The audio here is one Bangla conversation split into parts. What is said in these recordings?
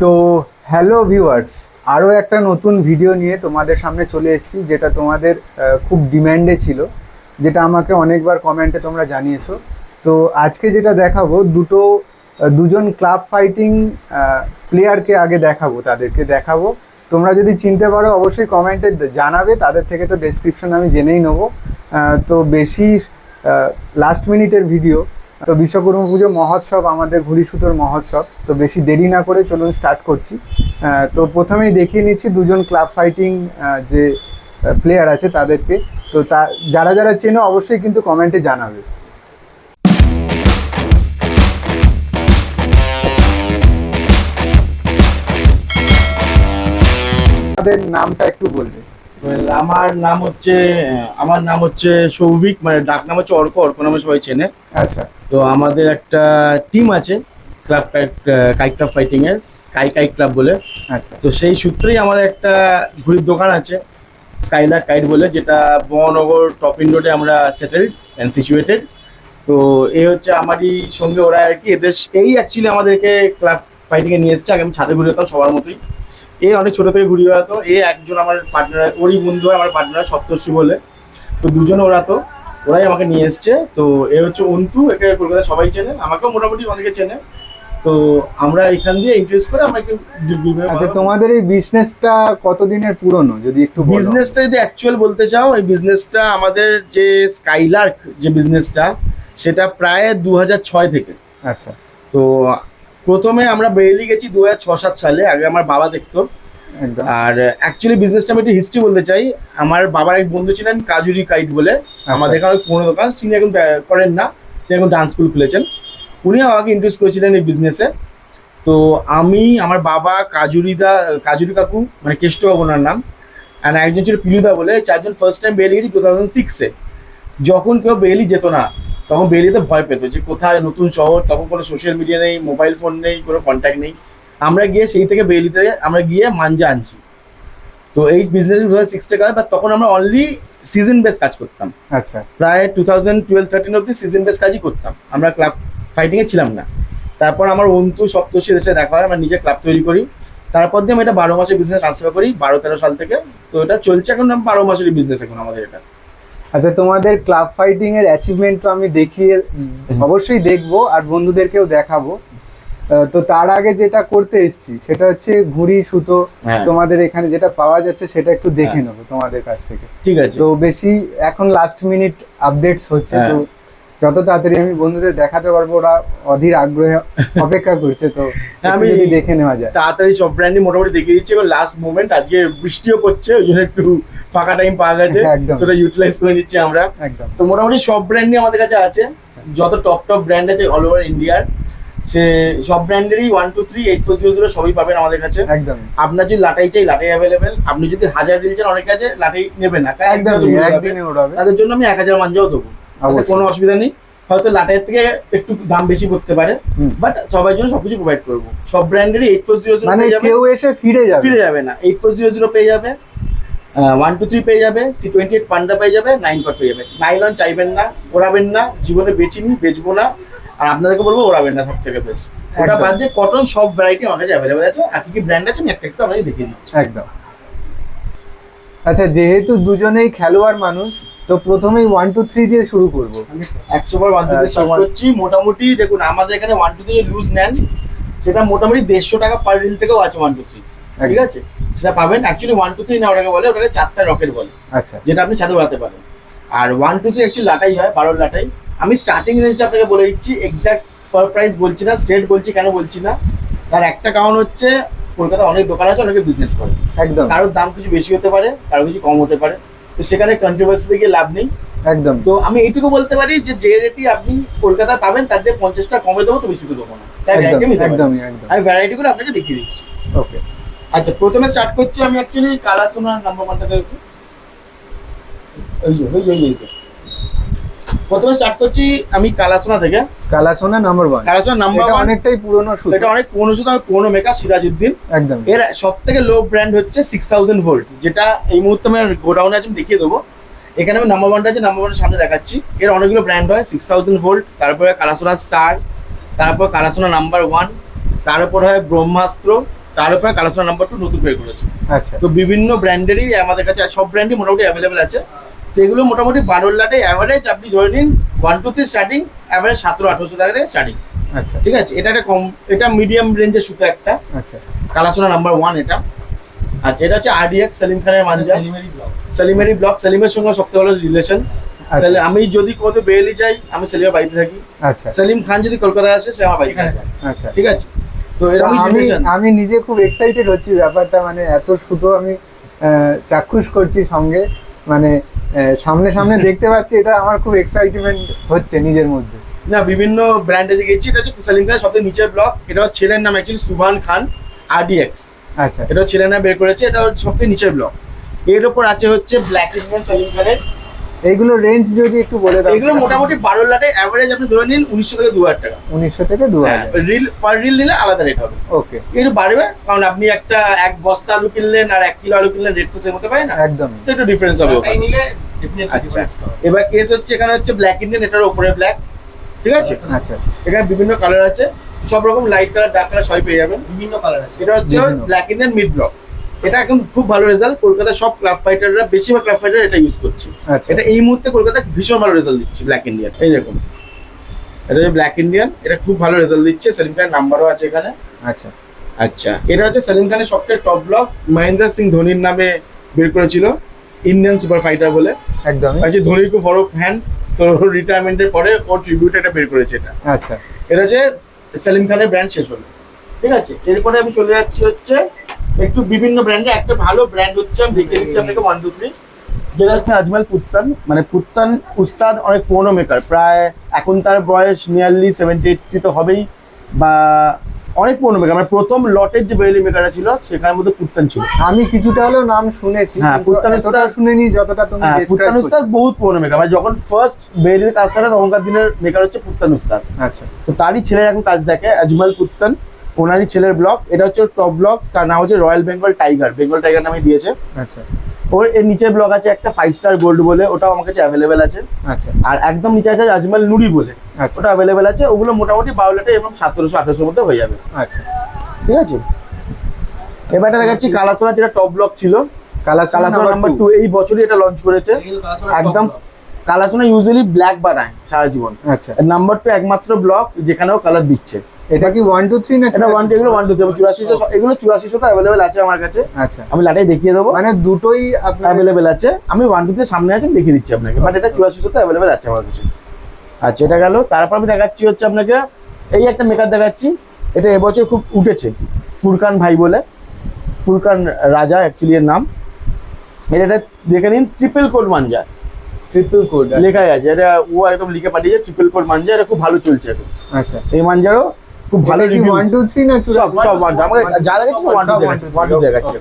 তো হ্যালো ভিউয়ার্স, আরও একটা নতুন ভিডিও নিয়ে তোমাদের সামনে চলে এসেছি, যেটা তোমাদের খুব ডিম্যান্ডে ছিল, যেটা আমাকে অনেকবার কমেন্টে তোমরা জানিয়েছো। তো আজকে যেটা দেখাবো, দুজন ক্লাব ফাইটিং প্লেয়ারকে আগে দেখাবো, তাদেরকে দেখাবো। তোমরা যদি চিনতে পারো অবশ্যই কমেন্টে জানাবে, তাদের থেকে তো ডেসক্রিপশন আমি জেনেই নেবো। তো বেশি লাস্ট মিনিটের ভিডিও। তো বিশ্বকর্মা পুজো মহোৎসব, আমাদের ঘুড়ি সুতোর মহোৎসব। তো বেশি দেরি না করে চলুন স্টার্ট করছি। তো প্রথমেই দেখিয়ে নিচ্ছি দুজন ক্লাব ফাইটিং যে প্লেয়ার আছে তাদেরকে। তো যারা যারা চেনো অবশ্যই কিন্তু কমেন্টে জানাবে। তাদের নামটা একটু বলবে। আমার নাম হচ্ছে সৌভিক, মানে ডাক নাম হচ্ছে অর্ক। অর্ক নামে সবাই চেনে। আচ্ছা। তো আমাদের একটা টিম আছে ক্লাব কাইট ক্লাব ফাইটিং এর, স্কাই কাইট ক্লাব বলে। আচ্ছা। তো সেই সূত্রেই আমাদের একটা ঘুড়ির দোকান আছে স্কাইলার কাইট বলে, যেটা বহনগর টপিন রোডে আমরা সেটেলড অ্যান্ড সিচুয়েটেড। তো এই হচ্ছে আমারই সঙ্গে ওরা আর কি, এদের এই অ্যাকচুয়ালি আমাদেরকে ক্লাব ফাইটিং এ নিয়ে এসছে। আগে আমি ছাদে ঘুরে যেতাম সবার মতোই। এ অনেক ছোট থেকে ঘুরে বেড়াতো। একজন আমার পার্টনার, ওরই বন্ধু হয় আমার পার্টনার, সপ্তর্ষি বলে। তো দুজনে ওরাই আমাকে নিয়ে এসছে। তো এ হচ্ছে অন্তু, একে কলকাতা সবাই চেনে, আমাকেও মোটামুটি অনেকে চেনে। তো আমরা এখান দিয়ে ইন্ট্রোডিউস করে আমরা একটু। আচ্ছা, তোমাদের এই বিজনেসটা কতদিনের পুরনো যদি একটু বলো? বিজনেসটা যদি অ্যাকচুয়াল বলতে চাও, এই বিজনেসটা আমাদের যে স্কাইলার্ক যে বিজনেসটা, সেটা প্রায় 2006 থেকে। আচ্ছা। তো প্রথমে আমরা বেরিয়ে গেছি 2006-07 সালে। আগে আমার বাবা দেখতো। একদম। আর অ্যাকচুয়ালি বিজনেসটা আমি একটু হিস্ট্রি বলতে চাই। আমার বাবার এক বন্ধু ছিলেন কাজুরি কাইট বলে, আমাদের এখানে পুরনো দোকান। তিনি এখন করেন না, তিনি এখন ডান্স স্কুল খুলেছেন। উনি আমাকে ইন্ট্রোডিউস করেছিলেন এই বিজনেসে। তো আমি, আমার বাবা, কাজুরি কাকু, মানে কেষ্ট বাবু ওনার নাম, আর একজন ছিল পিলুদা বলে, চারজন ফার্স্ট টাইম বেরিয়ে গেছি 2006-এ। যখন কেউ বেরিয়ে যেত না, তখন বেরিয়েতে ভয় পেত যে কোথায় নতুন শহর, তখন কোনো সোশ্যাল মিডিয়া নেই, মোবাইল ফোন নেই, কোনো কন্ট্যাক্ট নেই। আমরা গিয়ে সেই থেকে বেরিতে আমরা গিয়ে মাঞ্জা আনছি। তো এই বিজনেস 2006 থেকে হয়, বাট তখন আমরা অনলি সিজন বেস কাজ করতাম। আচ্ছা। প্রায় 2012-13 অব্দি সিজন বেস কাজই করতাম, আমরা ক্লাব ফাইটিংয়ে ছিলাম না। তারপর আমার অন্তু সপ্তর্ষি দেশে দেখা হয়, আমরা নিজে ক্লাব তৈরি করি। তারপর দিয়ে আমি এটা 12 মাসের বিজনেস ট্রান্সফার করি 12-13 সাল থেকে। তো এটা চলছে এখন 12 মাসেরই বিজনেস এখন আমাদের এটা। আচ্ছা, তোমাদের ক্লাব ফাইটিং এর অ্যাচিভমেন্ট তো আমি দেখিয়ে অবশ্যই দেখবো আর বন্ধুদেরকেও দেখাবো। তো তার আগে যেটা করতে এসেছি সেটা হচ্ছে ঘুড়ি সুতো। তোমাদের এখানে যেটা পাওয়া যাচ্ছে সেটা একটু দেখে নেবো তোমাদের কাছ থেকে। ঠিক আছে। তো বেশি এখন লাস্ট মিনিট আপডেটস হচ্ছে, তো যত তাড়াতাড়ি আমি বন্ধুদের দেখাতে পারবো, ওরা অধীর আগ্রহে অপেক্ষা করছে। তো আমি যদি দেখে নেওয়া যায় তাড়াতাড়ি সব ব্র্যান্ডই মোটামুটি দেখিয়ে দিচ্ছি। এবং লাস্ট মোমেন্ট, আজকে বৃষ্টিও পড়ছে, ওই জন্য একটু ফাঁকা টাইম পাওয়া গেছে, তোরা ইউটিলাইজ করে নিচ্ছি আমরা। একদম। তো মোটামুটি সব ব্র্যান্ডই আমাদের কাছে আছে, যত টপ ব্র্যান্ড আছে অল ওভার ইন্ডিয়ার। সে সব ব্র্যান্ডেরই 1 2 3 8 4 0 0 সবই পাবেন আমাদের কাছে। একদম। আপনার যদি লাটাই চাই, লাটাই অ্যাভেলেবেল। আপনি যদি 1000 রিল চান, অনেক আছে লাটাই নেবেন না, একদিনে ওড়াবে, তাদের জন্য আমি 1000 মাঞ্জাও দেবো, কোনো অসুবিধা নেই। হয়তো লাটাইয়ের থেকে একটু দাম বেশি পড়তে পারে, বাট সবার জন্য সবকিছু প্রোভাইড করবো। সব ব্র্যান্ডেরই 8 4 0 0 মানে কেউ এসে ফিরে যাবে না। 8 4 0 0 পেয়ে যাবে, 1 2 3 পেয়ে যাবে, C28 পান্ডা পেয়ে যাবে, 9 কট পেয়ে যাবে। নাইলন চাইবেন না, ওড়াবেন না, জীবনে বেচিনি, বেচবো না। আর আপনাদেরকে বলবো ওড়াবেন না, সব থেকে বেস্ট। ওটা বাদ দিয়ে কটন সব ভ্যারাইটি আমার কাছে অ্যাভেলেবেল আছে। আর কি কি ব্র্যান্ড আছে আমি একটু আপনাকে দেখিয়ে দিচ্ছি। একদম। আচ্ছা, যেহেতু দুজনেই খেলোয়াড় মানুষ, তো প্রথমেই 1 2 3 দিয়ে শুরু করবো। 100 বার 1 2 3 স্টার্ট করছি। মোটামুটি দেখুন, আমাদের এখানে 1 2 3 লুজ নেন, সেটা মোটামুটি 150 টাকা পার রিল থেকেও আছে 1 2 3। ঠিক আছে, সেটা পাবেন। অ্যাকচুয়ালি 1 2 3 না, ওটাকে বলে, ওটাকে 4টা রকেট বলে। আচ্ছা, যেটা আপনি ছাদে উড়াতে পারেন। আর 1 2 3 অ্যাকচুয়ালি লাটাই হয়, 12 লাটাই। আমি স্টার্টিং রেঞ্জটা আপনাকে বলে দিচ্ছি, এক্সাক্ট পার প্রাইস বলছি না, স্ট্রেট বলছি। কেন বলছি না, তার একটা কারণ হচ্ছে কলকাতা অনেক দোকান আছে, অনেকে বিজনেস করে। একদম। কারোর দাম কিছু বেশি হতে পারে, কারো কিছু কম হতে পারে, তো সেখানে কন্ট্রোভার্সি গিয়ে লাভ নেই। একদম। তো আমি এইটুকু বলতে পারি যে রেটই আপনি কলকাতায় পাবেন, তার দিয়ে 50 টাকা কমে দেবো, তো বেশি দেবো না। আমি ভ্যারাইটিগুলো আপনাকে দেখিয়ে দিচ্ছি। ওকে। আচ্ছা, প্রথমে স্টার্ট করছি আমি অ্যাকচুয়ালি কালা সোনার নাম্বার 1টা দেখো। প্রথমে স্টার্ট করছি আমি কালাসোনা থেকে। কালাসোনা নাম্বার 1। কালাসোনা নাম্বার 1 অনেকটাই পুরনো সুতো। এটা অনেক পুরনো সুতো, পুরনো মেকার সিরাজউদ্দিন। একদম। এর সবথেকে লো ব্র্যান্ড হচ্ছে 6000 ভোল্ট, যেটা এই মুহূর্তে আমি গোডাউনে আছে, দেখিয়ে দেবো। এখানে আমি নাম্বার 1টা আছে, নাম্বার 1 সামনে দেখাচ্ছি। এর অনেকগুলো ব্র্যান্ড হয়, 6000 ভোল্ট, তারপরে কালাসোনা স্টার, তারপর কালাসোনা নাম্বার 1, তারপর হয় ব্রহ্মাস্ত্র, তার উপরে কালাসোনা নাম্বার 2 নতুন বের করেছে। আচ্ছা তো বিভিন্ন ব্র্যান্ডেরই আমাদের কাছে সব ব্র্যান্ডই মোটামুটি অ্যাভেলেবেল আছে। তো এগুলো মোটামুটি বারোর লাটে অ্যাভারেজ আপনি ধরে নিন 1 2 3 স্টার্টিং অ্যাভারেজ 1700-1800 টাকা থেকে স্টার্টিং। আচ্ছা ঠিক আছে, এটা একটা কম, এটা মিডিয়াম রেঞ্জের সুতো একটা আচ্ছা কালাসোনা নাম্বার 1 এটা। আচ্ছা, এটা হচ্ছে RDX সেলিম খানের মাঞ্জা, সেলিমেরই ব্লক। সেলিমের সঙ্গে সবথেকে ভালো রিলেশন। আচ্ছা আমি যদি কোথাও বেরিয়ে যাই, আমি সেলিমের বাড়িতে থাকি, আচ্ছা সেলিম খান যদি কলকাতায় আসে সে আমার বাড়িতে থাকে। আচ্ছা ঠিক আছে, তো তো এরকম আমি রিলেশন। আমি নিজে খুব এক্সাইটেড হচ্ছি ব্যাপারটা, মানে এত সুতো আমি চাক্ষুষ করছি সঙ্গে, মানে সামনে সামনে দেখতে পাচ্ছি, এটা আমার খুব এক্সাইটমেন্ট হচ্ছে নিজের মধ্যে। না, বিভিন্ন ব্র্যান্ডে গেছি। এটা হচ্ছে সেলিম খানের সবথেকে নিচের ব্লক। এটা ওর ছেলের নাম অ্যাকচুয়ালি সুবহান খান RDX। আচ্ছা এটা ওর ছেলের নাম বের করেছে, এটা ওর সবথেকে নিচের ব্লক। এর ওপর আছে হচ্ছে ব্ল্যাক ইন্ডিয়ান সেলিম খানের। এইগুলো রেঞ্জ যদি একটু বলে দাও। এগুলো মোটামুটি 12 লাটে অ্যাভারেজ আপনি ধরে নিন 1900 থেকে 2000 টাকা। 1900 থেকে 2000। রিল পার রিল নিলে আলাদা রেট হবে। ওকে, একটু বাড়বে, কারণ আপনি এক বস্তা আলু কিনলেন আর 1 কিলো আলু কিনলেন, রেট তো সেম হতে পারে না, একদম। তো একটু ডিফারেন্স হবে ওখানে। আচ্ছা, এবার কেস হচ্ছে এখানে হচ্ছে ব্ল্যাক ইন্ডিয়ান, এটার উপরে ব্ল্যাক। ঠিক আছে, আচ্ছা এখানে বিভিন্ন কালার আছে, সব রকম লাইট কালার ডার্ক কালার সবই পেয়ে যাবেন, বিভিন্ন কালার আছে। এটা হচ্ছে বিভিন্ন। Black Indian mid block. এটা এখন খুব ভালো রেজাল্ট, কলকাতার সব ক্লাব ফাইটাররা, বেশিরভাগ ক্লাব ফাইটার এটা ইউজ করছে। আচ্ছা এটা এই মুহূর্তে কলকাতায় ভীষণ ভালো রেজাল্ট দিচ্ছে ব্ল্যাক ইন্ডিয়ান। এই দেখুন, এটা হচ্ছে ব্ল্যাক ইন্ডিয়ান, এটা খুব ভালো রেজাল্ট দিচ্ছে। সেলিম খানের নাম্বারও আছে এখানে। আচ্ছা আচ্ছা, এটা হচ্ছে সেলিম খানের সবচেয়ে টপ ব্লক, মহেন্দ্র সিং ধোনির নামে বের করেছিল, ইন্ডিয়ান সুপার ফাইটার বলে। একদমই। আচ্ছা, ধোনির খুব বড় ফ্যান, তো রিটায়ারমেন্টের পরে ও ট্রিবিউট এটা বের করেছে এটা। আচ্ছা এটা হচ্ছে সেলিম খানের ব্র্যান্ড শেষ হলো। ঠিক আছে, এরপরে আমি চলে যাচ্ছি হচ্ছে একটু বিভিন্ন ব্র্যান্ডে। একটা ভালো ব্র্যান্ড হচ্ছে, আমি দেখিয়ে দিচ্ছি আপনাকে 1 2 3, যেটা হচ্ছে আজমাল পুত্তান। মানে পুত্তান উস্তাদ অনেক পুরনো মেকার, প্রায় এখন তার বয়স নিয়ারলি 70-80 তো হবেই, বা অনেক পুরনো মেকার। মানে প্রথম লটের যে বেলি মেকাররা ছিল সেখানের মধ্যে পুত্তান ছিল। আমি কিছুটা হলেও নাম শুনেছি, হ্যাঁ, কিন্তু পুত্তান এতটা উস্তাদ- শুনিনি যতটা তুমি হ্যাঁ, describe পুত্তান উস্তাদ করছো। বহুত পুরনো মেকার। মানে যখন ফার্স্ট বেলিতে কাজ স্টার্ট হয় তখনকার দিনের মেকার হচ্ছে পুত্তান উস্তাদ। আচ্ছা তো তারই ছেলের এখন কাজ দেখে, আজমাল পুত্তান, ওনারই ছেলের ব্লক। এটা হচ্ছে টপ ব্লক, তার নাম হচ্ছে royal Bengal tiger, Bengal tiger নামে দিয়েছে। আচ্ছা ওর এর নিচের ব্লক আছে একটা 5 স্টার গোল্ড বলে, ওটাও আমার কাছে অ্যাভেলেবেল আছে। আচ্ছা আর একদম নিচে আছে আজমাল নুরি বলে, আচ্ছা ওটা অ্যাভেলেবেল আছে। ওগুলো মোটামুটি 12 লাটে এবং 1700-1800 মধ্যে হয়ে যাবে। আচ্ছা ঠিক আছে, এবারটা দেখাচ্ছি কালাসোনা, যেটা টপ ব্লক ছিল। কালাসোনা নাম্বার 2 এই বছরই এটা লঞ্চ করেছে। একদম কালাসোনা ইউজুয়ালি ব্ল্যাক বানায় সারা জীবন। আচ্ছা, নাম্বার 2 একমাত্র ব্লক যেখানেও কালার দিচ্ছে। এটা কি 1 2 3 না? এটা 1 2, এগুলো 1 2 3, 8400, এগুলো 8400 তো অ্যাভেলেবেল আছে আমার কাছে। আচ্ছা, আমি লাটাই দেখিয়ে দেবো, মানে দুটোই আপনার অ্যাভেলেবেল আছে। আমি 1 2 3 সামনে আছে, আমি দেখিয়ে দিচ্ছি আপনাকে, বাট এটা 8400 তো অ্যাভেলেবেল আছে আমার কাছে। আচ্ছা, এটা গেল। তারপর আমি দেখাচ্ছি হচ্ছে আপনাকে এই একটা মেকার দেখাচ্ছি, এটা এবছর খুব উঠেছে, ফুরকান ভাই বলে, ফুরকান রাজা অ্যাকচুয়ালি এর নাম। এটা দেখে নিন, ট্রিপল কোড মাঞ্জা ট্রিপল কোড লেখাই আছে। এটা ও একদম লিখে পাঠিয়েছে, ট্রিপল কোড মাঞ্জা। এটা খুব ভালো চলছে এখন। আচ্ছা, এই মাঞ্জারও খুব ভালো এটা কি reviews। 1 2 3 না সব 1 2, আমাকে যা দেখাচ্ছি 1 2 দেখাচ্ছি, 1 2 দেখাচ্ছি।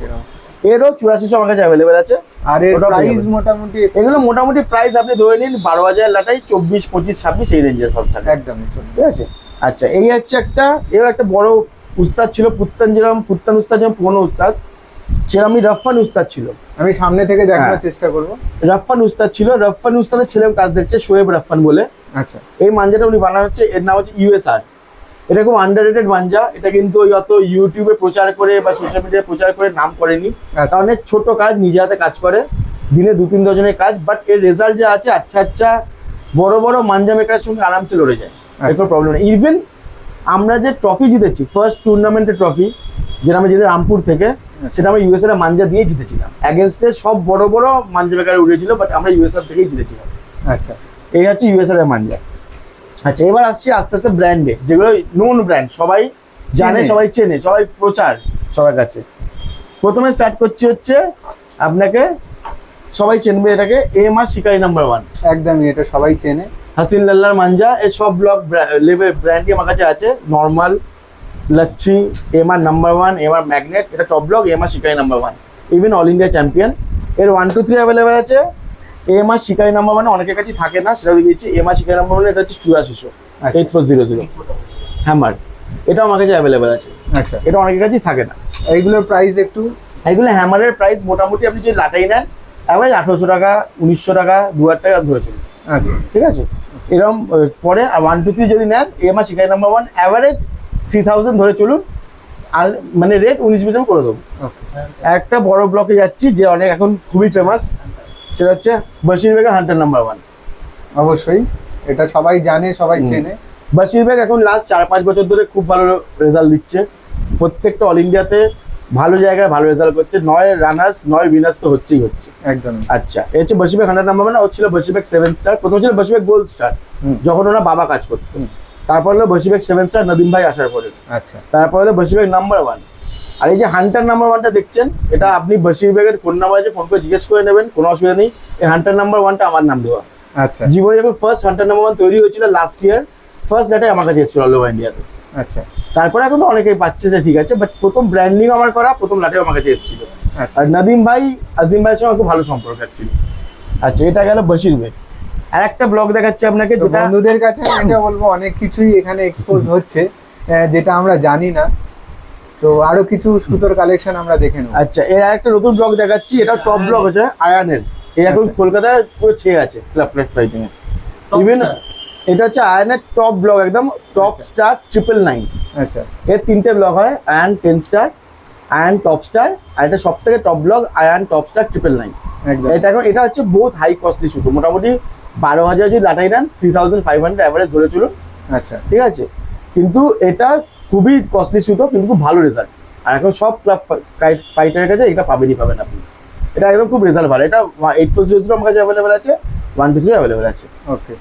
এরও 8400 আমার কাছে অ্যাভেলেবেল আছে। আর এর ওটাও প্রাইস available। মোটামুটি এগুলো মোটামুটি প্রাইস আপনি ধরে নিন 12,000 লাটাই 24 25 26 এই রেঞ্জের সব থাকে। একদমই চলবে। ঠিক আছে, আচ্ছা, এই হচ্ছে একটা, এও একটা বড় উস্তাদ ছিল পুত্তান, যেরকম পুত্তান উস্তাদ যেমন পুরনো উস্তাদ, সেরকমই রফান উস্তাদ ছিল। আমি সামনে থেকে দেখানোর হ্যাঁ। চেষ্টা করব। রফান উস্তাদ ছিল, রফান উস্তাদের ছেলে কাজ দেখছে, শোয়েব রফান বলে। আচ্ছা, এই মাঞ্জাটা উনি বানানো হচ্ছে, এর নাম হচ্ছে USR। এটা খুব আন্ডাররেটেড মাঞ্জা। এটা কিন্তু ওই অত ইউটিউবে প্রচার করে বা সোশ্যাল মিডিয়ায় প্রচার করে নাম করেনি, আচ্ছা। কারণ এর ছোট কাজ, নিজে হাতে কাজ করে, দিনে 2-3 ডজনের কাজ, বাট এর রেজাল্ট যে আছে, আচ্ছা বড় বড় মাঞ্জা মেকারের সঙ্গে আরামসে লড়ে যায়, আচ্ছা। কোনো প্রবলেম নেই। ইভেন আমরা যে ট্রফি জিতেছি, ফার্স্ট টুর্নামেন্টের ট্রফি, যেটা আমরা জিতে রামপুর থেকে, সেটা আমরা ইউএসএর মাঞ্জা দিয়ে জিতেছিলাম। অ্যাগেনস্টে সব বড় বড় মাঞ্জা মেকার উঠেছিল, বাট আমরা ইউএসএর থেকেই জিতেছিলাম। আচ্ছা, এই হচ্ছে ইউএসএর মাঞ্জা। আচ্ছা, এবার আসছি আস্তে আস্তে ব্র্যান্ডে, যেগুলো নোন ব্র্যান্ড, সবাই জানে, চেনে। সবাই চেনে, সবাই প্রচার সবার কাছে। প্রথমে স্টার্ট করছি হচ্ছে আপনাকে, সবাই চেনবে এটাকে, AMR শিকারি নাম্বার 1। একদমই, এটা সবাই চেনে। হাসিন লাল্লার মাঞ্জা, এর সব ব্লক লেভেল ব্র্যান্ডই আমার কাছে আছে। Normal, lassi, AMR number 1, AMR magnet, এটা টপ ব্লক, AMR শিকারি number 1, even all India champion. এর 1 2 3 অ্যাভেলেবেল আছে। AMR শিকারি নাম্বার 1 অনেকের কাছে থাকে না, সেটা দিয়েছি। AMR শিকারি নাম্বার 1 এটা হচ্ছে 8400, 8400 হ্যামার, এটাও আমার কাছে অ্যাভেলেবেল আছে। আচ্ছা, এটা অনেকের কাছেই থাকে না। এইগুলোর প্রাইস একটু? এগুলো হ্যামারের প্রাইস মোটামুটি আপনি যে লাটাই নেন, অ্যাভারেজ 1800 টাকা, 1900 টাকা, 2000 টাকা ধরে চলুন। আচ্ছা, ঠিক আছে, এরকম পরে 1 2 3 যদি নেন, AMR শিকারি নাম্বার 1 অ্যাভারেজ 3000 ধরে চলুন। আর মানে রেট 19-20 আমি করে দেবো। একটা বড় ব্লকে যাচ্ছি যে অনেক এখন খুবই ফেমাস, সেটা হচ্ছে বশির বেগের হান্টার নাম্বার 1। অবশ্যই এটা সবাই জানে, সবাই চেনে। বশির বেগ এখন লাস্ট 4-5 বছর ধরে খুব ভালো রেজাল্ট দিচ্ছে, প্রত্যেকটা অল ইন্ডিয়াতে ভালো জায়গায় ভালো রেজাল্ট করছে, 9 রানার্স 9 উইনার্স তো হচ্ছে। একদম। আচ্ছা, এই হচ্ছে বশির বেগ হান্টার নাম্বার 1, ও ছিল বশির বেগ 7 স্টার, প্রথম ছিল বশির বেগ গোল্ড স্টার যখন ওরা বাবা কাজ করতো, তারপর হলো বশির বেগ 7 স্টার নদীম ভাই আসার পরে, আচ্ছা, তারপর হলো বশির বেগ নাম্বার 1। আর এই যে হান্টার নাম্বার 1টা দেখছেন, এটা আপনি বশির বেগের ফোন নাম্বার আছে, ফোন করে জিজ্ঞেস করে নেবেন, কোনো অসুবিধা নেই। এই হান্টার নাম্বার 1টা আমার নাম দেওয়া। আচ্ছা, জীবনে যখন ফার্স্ট হান্টার নাম্বার 1 তৈরি হয়েছিল লাস্ট ইয়ার, ফার্স্ট ডাটাই আমার কাছে এসেছিল অল ওভার ইন্ডিয়াতে। আচ্ছা, তারপরে এখন তো অনেকেই পাচ্ছে যে ঠিক আছে, বাট প্রথম ব্র্যান্ডিং আমার করা, প্রথম লাটেও আমার কাছে এসেছিল। আচ্ছা। আর নদীম ভাই আজিম ভাইয়ের সঙ্গে খুব ভালো সম্পর্ক অ্যাকচুয়ালি। আচ্ছা, এটা গেল বশির বেগ। আর একটা ব্লগ দেখাচ্ছি আপনাকে, তো যেটা বন্ধুদের কাছে আমি এটা বলবো অনেক কিছুই এখানে এক্সপোজ হচ্ছে যেটা আমরা জানি না, তো আরো কিছু সুতোর কালেকশন আমরা দেখে নেব। আচ্ছা, এর একটা নতুন ব্লগ দেখাচ্ছি, এটা টপ ব্লগ আছে আয়ানের। এই এখন আচ্ছা। কলকাতায় পুরো ছেয়ে আছে ক্লাব প্লেট ফাইটিং এ। ইভেন এটা হচ্ছে আয়ানের টপ ব্লগ, একদম টপ আচ্ছা। স্টার 999। আচ্ছা, এর 3টে ব্লগ হয়, Ayan 10 star, Ayan top star, আর এটা সব থেকে top blog Ayan top star 999। একদম। এটা এখন এটা হচ্ছে বহুত হাই কস্টলি সুতো, মোটামুটি 12,000 যদি লাটাই নেন 3500 অ্যাভারেজ ধরে চলুন, আচ্ছা, ঠিক আছে। কিন্তু এটা খুবই কস্টলি সুতো, কিন্তু খুব ভালো রেজাল্ট। আর এখন সব ক্লাব ফাইটারের কাছে এটা পাবেন আপনি। এটা একদম খুব রেজাল্ট ভালো। এটা 8400 আমার কাছে অ্যাভেলেবেল আছে, 123 অ্যাভেলেবেল আছে। ওকে।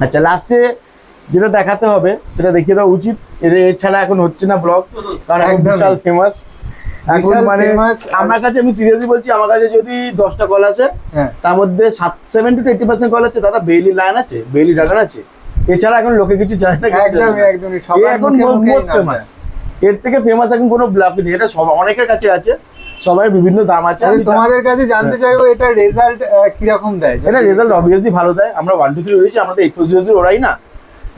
আচ্ছা, লাস্টে যেটা দেখাতে হবে সেটা দেখিয়ে দেওয়া উচিত, এছাড়া এখন হচ্ছে না ব্লগ, কারণ এখন একদমই। বিশাল ফেমাস এখন, বিশাল মানে famous। আমার কাছে, আমি সিরিয়াসলি বলছি, আমার কাছে যদি 10টা কল আছে, হ্যাঁ, তার মধ্যে 70-80% কল আছে দাদা বেইলি লাইন আছে, বেইলি ড্রাগন আছে। এছাড়া এখন লোকে কিছু জানে না, কিছু জানে একদমই না। একদমই এ সবার এখন মুখে মুখেই মোস্ট নামটা। ফেমাস, এর থেকে ফেমাস এখন কোনো ব্লগ নেই। এটা সব অনেকের কাছে আছে, সবার বিভিন্ন দাম আছে। আচ্ছা, আমি তোমাদের কাছে জানতে চাইবো এটা রেজাল্ট কিরকম দেয়? এটা রেজাল্ট অবভিয়াসলি ভালো দেয়। আমরা 123 রয়েছি, আমরা তো 8400 ওরাই না,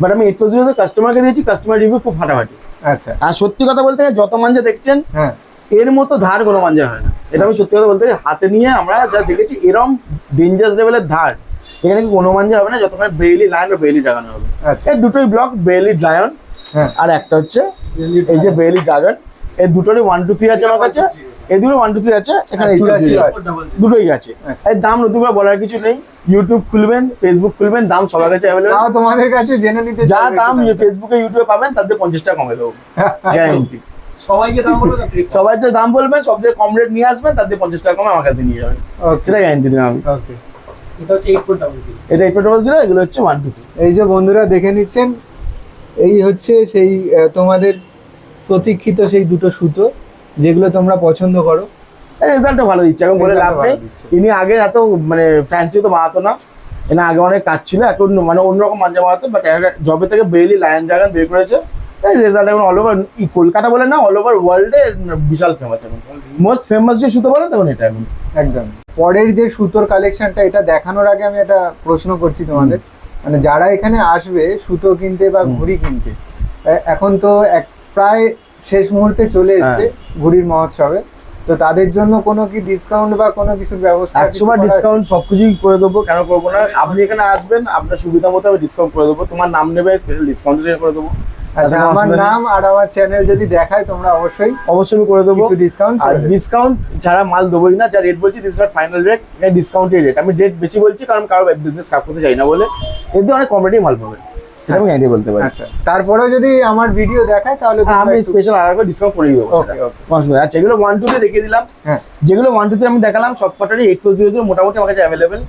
বাট আমি 8400 কাস্টমারকে দিয়েছি, কাস্টমার রিভিউ খুব ফাটাফাটি। আচ্ছা, আর সত্যি কথা বলতে গেলে যত মাঞ্জা দেখছেন হ্যাঁ, এর মতো ধার কোনো মাঞ্জা হয় না, এটা আমি সত্যি কথা বলতে গেলে হাতে নিয়ে আমরা যা দেখেছি, এরম ডেঞ্জারাস লেভেলের ধার এখানে কি কোনো মাঞ্জা হবে না, যতক্ষণ বেইলি লায়ন বা বেইলি ড্রাগন হবে। আচ্ছা, এই দুটোই ব্লক, বেইলি লায়ন হ্যাঁ, আর একটা হচ্ছে এই যে বেইলি ড্রাগন। এই দুটোরই 1 2 3 আছে আমার কাছে, এই দুটো 1 2 3 আছে, এখানে এই চুরাশি দুটোই আছে। আছে, দুটোই আছে। আচ্ছা। এর দাম নতুন করে বলার কিছু নেই, ইউটিউব খুলবেন, ফেসবুক খুলবেন, দাম সবার কাছে অ্যাভেলেবল। তাও তোমাদের কাছে জেনে নিতে যা চাইবো দাম একটু ফেসবুকে ইউটিউবে পাবেন তার থেকে 50 টাকা কমে দেবো, গ্যারান্টি। সবাইকে দাম বলবে না? সবাই যে দাম বলবেন সব থেকে কম রেট নিয়ে আসবেন, তার থেকে 50 টাকা কমে আমার কাছে নিয়ে যাবেন, Okay, সেটা গ্যারান্টি দিলাম আমি। okay। এটা হচ্ছে 8400। এটা 800 এগুলো হচ্ছে 1 2 3। এই যে বন্ধুরা দেখে নিচ্ছেন, এই হচ্ছে সেই তোমাদের প্রতীক্ষিত সেই দুটো সুতো যেগুলো তোমরা পছন্দ করো। রেজাল্টও ভালো দিচ্ছে, এখন বলে Result লাভ ও ভালো নেই। দিচ্ছে। ইনি আগে এত মানে ফ্যান্সি তো বানাতো না, এনা আগে অনেক কাজ ছিল, এখন মানে অন্যরকম মাঞ্জা বানাতো, বাট জবে থেকে বেইলি লায়ন ড্রাগন বের করেছে, রেজাল্ট এখন অল ওভার কলকাতা বলে না, অল ওভার ওয়ার্ল্ডে বিশাল ফেমাস। এখন মোস্ট ফেমাস যে সুতো বলে তখন এটা এখন। একদম। পরের যে সুতোর কালেকশনটা, এটা দেখানোর আগে আমি একটা প্রশ্ন করছি তোমাদের, মানে যারা এখানে আসবে সুতো কিনতে বা ঘুড়ি কিনতে, এখন তো প্রায় শেষ মুহূর্তে চলে এসেছে ঘুড়ির মহোৎসবে, তো তাদের জন্য কোনো কি ডিসকাউন্ট বা কোনো কিছুর ব্যবস্থা? 100বার ডিসকাউন্ট সবকিছুই করে দেবো, কেন করবো না। আপনি এখানে আসবেন, আপনার সুবিধা মতো আমি ডিসকাউন্ট করে দেবো, তোমার নাম নেবে স্পেশাল ডিসকাউন্ট করে দেবো। আচ্ছা, আমার নাম আর আমার চ্যানেল যদি দেখায় তোমরা অবশ্যই অবশ্যই করে দেবো কিছু ডিসকাউন্ট। আর ডিসকাউন্ট ছাড়া মাল দেবোই না, যা রেট বলছি দিস নট ফাইনাল রেট, এটা ডিসকাউন্টেড রেট। আমি রেট বেশি বলছি কারণ কারো বিজনেস খারাপ করতে চাই না বলে, এতে অনেক কমেডি মাল পাবেন, সেটা আমি গ্যারান্টি বলতে পারি। আচ্ছা, তারপরেও যদি আমার ভিডিও দেখায় তাহলে হ্যাঁ, তোমরা আমি একটু- স্পেশাল আলাদা করে ডিসকাউন্ট করে দেবো। Okay, okay. আচ্ছা, এগুলো 1 2 তে দেখিয়ে দিলাম। হ্যাঁ, যেগুলো 1 2 তে আমি দেখালাম সবকটারই 8400 মোটামুটি আমার কাছে অ্যাভেলেবেল।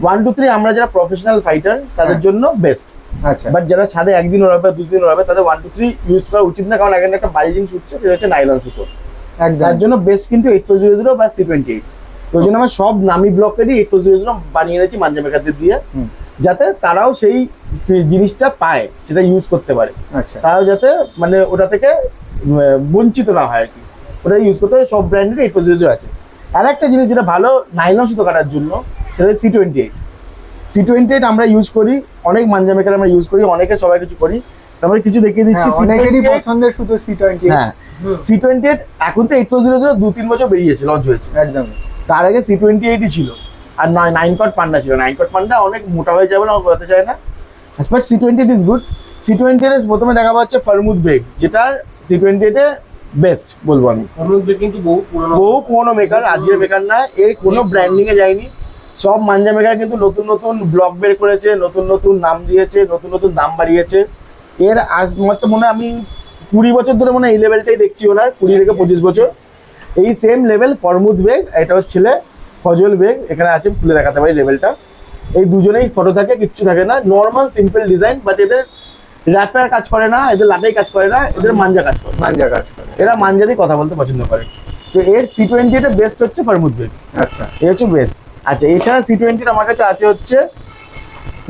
1 2 3 আমরা যারা প্রফেশনাল ফাইটার তাদের হ্যাঁ। জন্য বেস্ট, আচ্ছা, বাট যারা ছাদে একদিন ওড়াবে 2 দিন ওড়াবে তাদের 1 2 3 ইউজ করা উচিত না, কারণ এখানে একটা বাজে জিনিস উঠছে, সেটা হচ্ছে নাইলন সুতো। একদম। তার জন্য বেস্ট কিন্তু 8400 বা C28। তো ওই জন্য আমরা সব নামি ব্লকেরই 8400 বানিয়ে এনেছি মাঞ্জা মেকারদের দিয়ে, হুম, যাতে তারাও সেই জিনিসটা পায়, সেটা ইউজ করতে পারে, আচ্ছা, তারাও যাতে মানে ওটা থেকে বঞ্চিত না হয় আর কি, ওটা ইউজ করতে হয়। সব ব্র্যান্ডের 8400 আছে। আর একটা জিনিস যেটা ভালো নাইলন সুতো কাটার জন্য, সেটা C28। C28 আমরা ইউজ করি, অনেক মাঞ্জা মেকার আমরা ইউজ করি, অনেকে সবাই কিছু করি, তারপরে কিছু দেখিয়ে দিচ্ছি। হ্যাঁ, অনেকেরই C28 পছন্দের সুতো C20। হ্যাঁ, C28 এখন তো 8400 2-3 বছর বেরিয়েছে, লঞ্চ হয়েছে। একদম। তার আগে C28ই ছিল, আর 9 কট পান্ডা ছিল। 9 কট পান্ডা অনেক মোটা হয়ে যাবে না, বলতে চায় না, but C28 is good. C28 এর প্রথমে দেখাবো হচ্ছে ফরমুদ বেগ, যেটার C28 এ বেস্ট বলবো আমি। অনুপ কিন্তু বহু পুরোনো মেকার, আজকের মেকার না, এর কোনো ব্র্যান্ডিং এ যায়নি। সব মাঞ্জা মেকার কিন্তু নতুন নতুন ব্লগ বের করেছে, নতুন নতুন নাম দিয়েছে, নতুন নতুন দাম বাড়িয়েছে। এর আজ মতো মনে হয় আমি 20 বছর ধরে মনে হয় এই লেভেলটাই দেখছি ওনার, 20 থেকে 25 বছর। এই সেম লেভেল ফরমুদ বেগ, এটা হচ্ছে ফজল বেগ, এখানে আছে, খুলে দেখাতে পারি লেভেলটা। এই দুজনেই ফটো থাকে, কিচ্ছু থাকে না, নর্মাল সিম্পল ডিজাইন। বাট এদের র্যাপার কাজ করে না, এদের লাটাই কাজ করে না, এদের মাঞ্জা কাজ করে। মাঞ্জা কাজ করে। এরা মাঞ্জা দিয়ে কথা বলতে পছন্দ করে। তো এর C20 এটা বেস্ট হচ্ছে ফরমুদ বেগ। আচ্ছা, এই হচ্ছে বেস্ট। আচ্ছা, এছাড়া C20 আমার কাছে আছে হচ্ছে,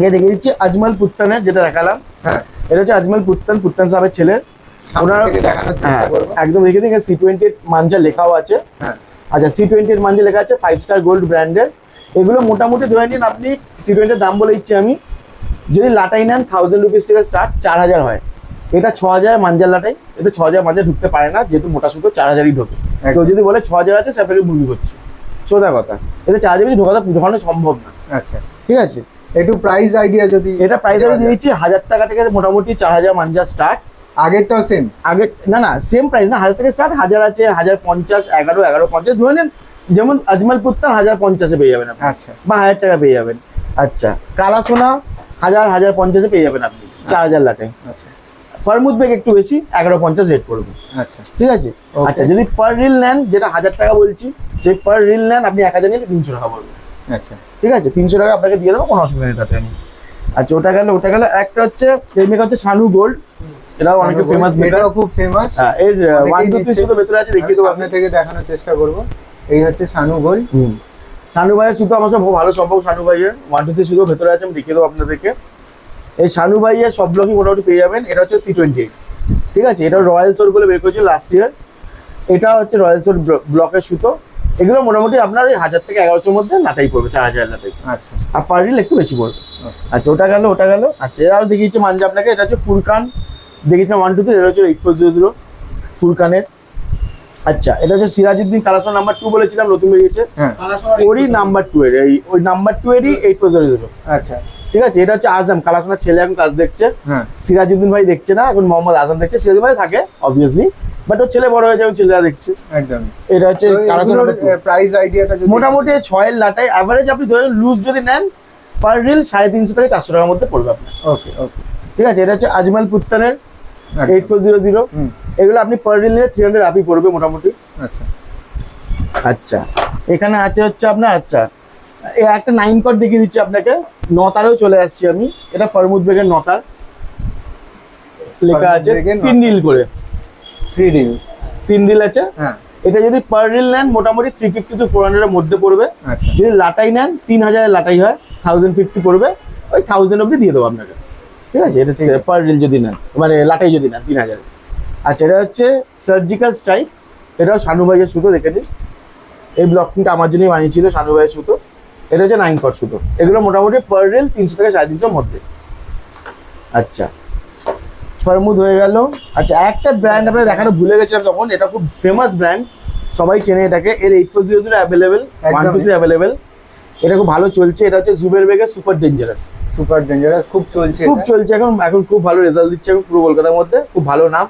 এ দেখে দিচ্ছি আজমল পুত্তানের, যেটা দেখালাম। হ্যাঁ, এটা হচ্ছে আজমল পুত্তান সাহেবের ছেলের। সামনে ওনার থেকে দেখানোর চেষ্টা হ্যাঁ করবো। একদম দেখে দিন, C20 মাঞ্জা লেখাও আছে। হ্যাঁ, আচ্ছা, C20 মাঞ্জা লেখা আছে 5 স্টার গোল্ড ব্র্যান্ডের। এগুলো মোটামুটি ধরে নিন আপনি, C20 দাম বলে দিচ্ছি আমি, যদি লাটাই নেন 1000 রুপিস থেকে স্টার্ট, 4000 হয়। এটা 6000 মাঞ্জার লাটাই, এতে 6000 মাঞ্জা ঢুকতে পারে না, যেহেতু মোটা সুতো 4000ই ঢোকে। কেউ যদি বলে 6000 আছে, সে আপনাকে মুরগি করছে, সোজা কথা। এতে 4000 বেশি ঢোকানো সম্ভব না। আচ্ছা, ঠিক আছে, একটু প্রাইস আইডিয়া যদি। এটা প্রাইস আমি দিয়ে দিচ্ছি 1000 টাকা থেকে মোটামুটি 4000 মাঞ্জা স্টার্ট। আগেরটাও সেম? আগে না সেম প্রাইস না, 1000 থেকে স্টার্ট, 1000 আছে, 1050, 1150 ধরে নেন। যেমন আজমল পুত্তান 1050-এ পেয়ে যাবেন আপনি, আচ্ছা, বা 1000 টাকা পেয়ে যাবেন। আচ্ছা, কালা সোনা 1050-এ পেয়ে যাবেন আপনি 4000 লাটাই। আচ্ছা, ফরমুদ বেগ একটু বেশি, 1150 রেট পড়বে। আচ্ছা, ঠিক আছে। Okay. আচ্ছা, যদি পার রিল নেন, যেটা 1000 টাকা বলছি, সেই পার রিল নেন আপনি 1000 নিলে 300 টাকা পড়বে। আচ্ছা, ঠিক আছে, 300 টাকা আপনাকে দিয়ে দেবো, কোনো অসুবিধা নেই তাতে আমি। আচ্ছা, ওটা গেল। একটা হচ্ছে এই মেক হচ্ছে শানু গোল্ড, এটাও অনেক ফেমাস মেকার। এটাও খুব ফেমাস। হ্যাঁ, এর অনেকেই 1 2 3 নিচ্ছে। শুধু ভেতরে আছে, দেখিয়ে দেবো সামনে থেকে দেখানোর চেষ্টা করব। এই হচ্ছে শানু গোল্ড। শানু ভাইয়ের শুধু আমার সব ভালো সম্পর্ক, শানু ভাইয়ের 1 2 3 শুধু ভেতরে আছে, আমি দেখিয়ে দেবো আপনাদেরকে। এই শানু ভাইয়ের সব ব্লকই মোটামুটি পেয়ে যাবেন। এটা হচ্ছে C28, ঠিক আছে। এটা রয়্যাল সোর বলে বের করেছিল লাস্ট ইয়ার। এটা হচ্ছে রয়্যাল সোর ব্লকের সুতো। এগুলো মোটামুটি আপনার ওই 1000 থেকে 1100-এর মধ্যে লাটাই পড়বে, 4000 লাটাই। আচ্ছা, আর পার রিল একটু বেশি পড়বে। Okay. আচ্ছা, ওটা গেল। আচ্ছা, এর আরও দেখিয়েছি মাঞ্জা আপনাকে। এটা হচ্ছে ফুরকান, দেখিয়েছিলাম 1 2 3। এটা হচ্ছে 8400 ফুরকানের। আচ্ছা, এটা হচ্ছে সিরাজউদ্দিন কালাসন নাম্বার 2 বলেছিলাম, নতুন বেরিয়েছে। হ্যাঁ, ওরই নাম্বার 2 এর, ওই নাম্বার 2 এরই 8400। আচ্ছা, ঠিক আছে। এটা হচ্ছে আজম, কালাসনের ছেলে এখন কাজ দেখছে। হ্যাঁ, সিরাজউদ্দিন ভাই দেখছে না, এখন মোহাম্মদ আজম দেখছে। সিরাজউদ্দিন ভাই থাকে অবভিয়াসলি, বাট ওর ছেলে বড় হয়ে যাবে, ছেলেরা দেখছে। একদম। এটা হচ্ছে কালাসন প্রাইস আইডিয়াটা যদি মোটামুটি 6 এর লাটাই অ্যাভারেজ আপনি ধরেন, লুজ যদি নেন পার রিল 350 থেকে 400 টাকার মধ্যে পড়বে আপনার। ওকে, ওকে, ঠিক আছে। এটা হচ্ছে আজমল পুত্তানের একদম। 8400। হুম, এগুলো আপনি পার রিল নিলে 300 আপই পড়বে মোটামুটি। আচ্ছা, আচ্ছা, এখানে আছে হচ্ছে আপনার, আচ্ছা একটা 9 কট দেখিয়ে দিচ্ছি আপনাকে। নতারেও চলে আসছি আমি। এটা ফরমুদ বেগের নতার, লেখা আছে ফরমুদ বেগের 3 রিল করে, 3 রিল। 3 রিল আছে। হ্যাঁ, এটা যদি পার রিল নেন মোটামুটি 350 to 400 এর মধ্যে পড়বে। আচ্ছা, যদি লাটাই নেন 3000 এর লাটাই হয়, 1050 পড়বে, ওই 1000 অবধি দিয়ে দেবো আপনাকে। ঠিক আছে, এটা ঠিক আছে। পার রিল যদি নেন, মানে লাটাই যদি নেন 3000। আচ্ছা, এটা হচ্ছে সার্জিক্যাল স্ট্রাইক। এটাও শানু ভাইয়ের সুতো, দেখে নিন। এই ব্লকটা আমার জন্যই বানিয়েছিল শানু ভাইয়ের সুতো। এটা হচ্ছে 9 কট সুতো। এগুলো মোটামুটি পার রিল 300 থেকে 350 মধ্যে। আচ্ছা, ফরমুদ হয়ে গেল। আচ্ছা, একটা ব্র্যান্ড আপনাকে দেখানো ভুলে গেছিলাম তখন, এটা খুব ফেমাস ব্র্যান্ড, সবাই চেনে এটাকে। এর 8400 অ্যাভেলেবেল, 1 2 3 অ্যাভেলেবেল। এটা খুব ভালো চলছে। এটা হচ্ছে জুবের বেগের সুপার ডেঞ্জারাস। সুপার ডেঞ্জারাস খুব চলছে খুব এটা। চলছে এখন খুব ভালো রেজাল্ট দিচ্ছে এখন পুরো কলকাতার মধ্যে, খুব ভালো নাম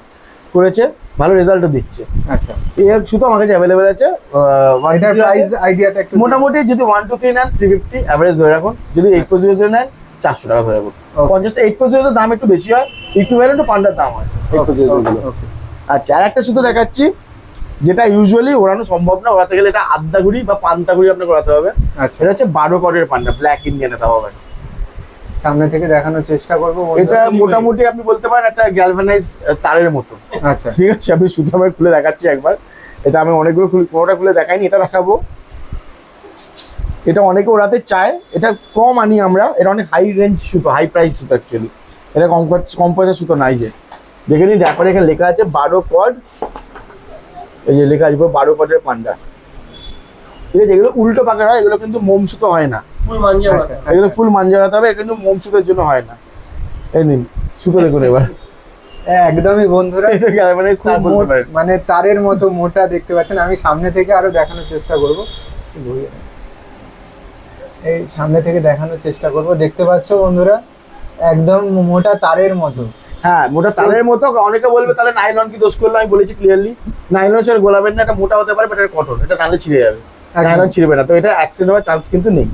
করেছে, ভালো রেজাল্টও দিচ্ছে। আচ্ছা, এর শুধু আমার কাছে অ্যাভেলেবেল আছে। এটার প্রাইস আইডিয়াটা একটু মোটামুটি যদি 1 2 3 নেন 350 অ্যাভারেজ ধরে রাখুন। যদি 8400 নেন 400 টাকা ধরে রাখুন। 50টা 8400 দাম একটু বেশি হয়, ইকুইভ্যালেন্ট পান্ডার দাম হয় 8400 গুলো। ওকে, আচ্ছা, আর একটা শুধু দেখাচ্ছি, যেটা ইউজুয়ালি ওড়ানো সম্ভব না, ওড়াতে গেলে এটা আদ্দাগুড়ি বা পান্তাগুড়ি আপনাকে ওড়াতে হবে। আচ্ছা, এটা হচ্ছে 12 কটের পান্ডা, ব্ল্যাক ইন্ডিয়ান এটা হবে। সামনে থেকে দেখানোর চেষ্টা করবো বন্ধুরা। এটা মোটামুটি আপনি বলতে পারেন একটা গ্যালভানাইজ তারের মতো। আচ্ছা, ঠিক আছে, আমি শুধু আমার খুলে দেখাচ্ছি একবার। এটা আমি অনেকগুলো কোনোটা খুলে দেখাইনি, এটা দেখাবো। এটা অনেকে ওড়াতে চায়, এটা কম আনি আমরা। এটা অনেক হাই রেঞ্জ সুতো, হাই প্রাইস সুতো অ্যাকচুয়ালি। এটা কম পয়সার সুতো নাই। যে দেখে নিন, ব্যাপারে এখানে লেখা আছে 12 কট। এই যে লেখা আছে 12 কটের পান্ডা। ঠিক আছে, এগুলো উল্টো পাকার হয়, এগুলো কিন্তু মোম সুতো হয় না। ফুল মাঞ্জা আচ্ছা, এগুলো ফুল মাঞ্জারাতে হবে, এটা কিন্তু মোম সুতোর জন্য হয় না। এই নিন সুতো দেখুন এবার। একদমই বন্ধুরা, এটা গ্যালভানাইজ তার বলতে পারেন। মানে তারের মতো মোটা দেখতে পাচ্ছেন। আমি সামনে থেকে আরো দেখানোর চেষ্টা করব। এই সামনে থেকে দেখানোর চেষ্টা করব। দেখতে পাচ্ছ বন্ধুরা, একদম মোটা তারের মতো। হ্যাঁ মোটা তারের মতো। অনেকে বলবে তাহলে নাইলন কি দোষ করলো, আমি বলেছি ক্লিয়ারলি নাইলনের সঙ্গে গোলাবেন না, এটা মোটা হতে পারে বাট এটা কটন, এটা টানলে ছিঁড়ে যাবে, নাইলন ছিঁড়বে না, তো এটা অ্যাক্সিডেন্ট হওয়ার চান্স কিন্তু নেই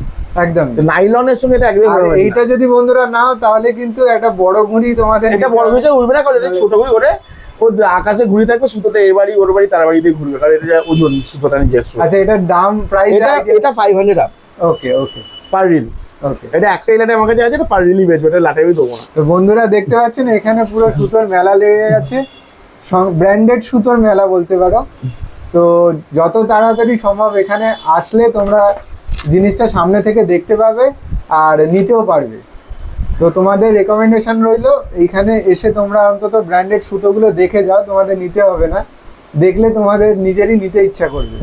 একদম। তো নাইলনের সঙ্গে এটা একদম আর এইটা যদি বন্ধুরা নাও তাহলে কিন্তু একটা বড় ঘুড়ি তোমাদের এটা বড় ঘুরে উঠবে না, কারণ এটা ছোট ঘুরে ওরে ও আকাশে ঘুরে থাকবে, সুতোতে এর বাড়ি ওর বাড়ি তার বাড়িতে ঘুরবে, কারণ এটা যা ওজন সুতোটা নিজস্ব। আচ্ছা, এটার দাম প্রাইস? এটা 500 আপ ওকে ওকে পার রিল। ওকে, এটা একটাই লাটে আমার কাছে আছে, এটা পার রিলই বেচবে, এটা লাটে আমি দেবো না। তো বন্ধুরা দেখতে পাচ্ছেন এখানে পুরো সুতোর মেলা লেগে গেছে, ব্র্যান্ডেড সুতোর মেলা বলতে পারো। তো যত তাড়াতাড়ি সম্ভব এখানে আসলে তোমরা জিনিসটা সামনে থেকে দেখতে পাবে আর নিতেও পারবে। তো তোমাদের রেকমেন্ডেশন রইলো এইখানে এসে তোমরা অন্তত ব্র্যান্ডেড সুতোগুলো দেখে যাও, তোমাদের নিতে হবে না, দেখলে তোমাদের নিজেরই নিতে ইচ্ছা করবে।